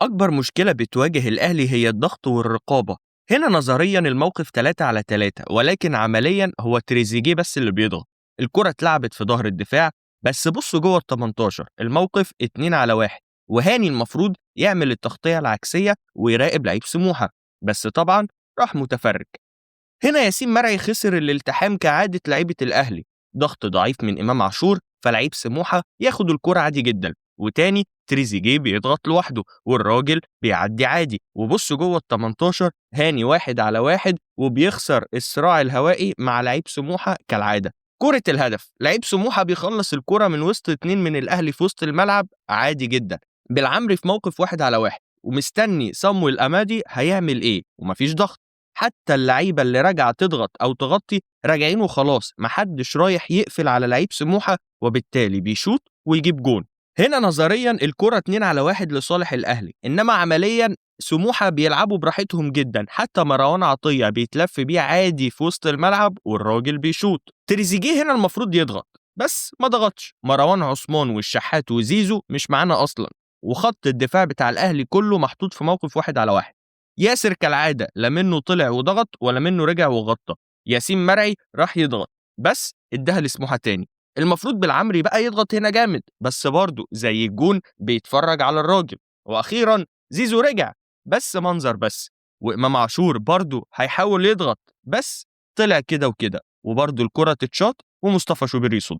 أكبر مشكلة بتواجه الأهلي هي الضغط والرقابة. هنا نظريا الموقف 3 على 3، ولكن عمليا هو تريزيجيه بس اللي بيضغط. الكرة اتلعبت في ظهر الدفاع، بس بصوا جوه ال 18 الموقف 2 على 1، وهاني المفروض يعمل التغطية العكسية ويراقب لعيب سموحة، بس طبعا راح متفرج. هنا ياسين مرعي خسر الالتحام كعادة لعيبة الأهلي، ضغط ضعيف من إمام عاشور فلعيب سموحة ياخد الكرة عادي جدا، وتاني تريزيجيه بيضغط لوحده والراجل بيعدي عادي. وبص جوه ال 18 هاني 1 على 1 وبيخسر الصراع الهوائي مع لعيب سموحة كالعادة. كرة الهدف لعيب سموحة بيخلص الكرة من وسط 2 من الأهلي في وسط الملعب عادي جدا. بالعمري في موقف 1 على 1 ومستني صمويل أمادي هيعمل إيه، ومفيش ضغط. حتى اللعيبة اللي راجعة تضغط أو تغطي راجعين وخلاص، محدش رايح يقفل على لعيب سموحة، وبالتالي بيشوط ويجيب جون. هنا نظريا الكرة 2 على 1 لصالح الأهلي، إنما عمليا سموحة بيلعبوا براحتهم جدا، حتى مروان عطية بيتلف بيه عادي في وسط الملعب والراجل بيشوط. تريزيجيه هنا المفروض يضغط بس ما ضغطش. مروان عثمان والشحات وزيزو مش معانا أصلا، وخط الدفاع بتاع الأهلي كله محطوط في موقف 1 على 1. ياسر كالعادة لا منه طلع وضغط ولا منه رجع وغطى. ياسين مرعي راح يضغط بس اداها لسموحة تاني. المفروض بالعمري بقى يضغط هنا جامد، بس برضه زي الجون بيتفرج على الراجل. واخيرا زيزو رجع بس منظر بس، وامام عاشور برضه هيحاول يضغط بس طلع كده وكده، وبرضه الكرة تتشاط ومصطفى شوبير يصد.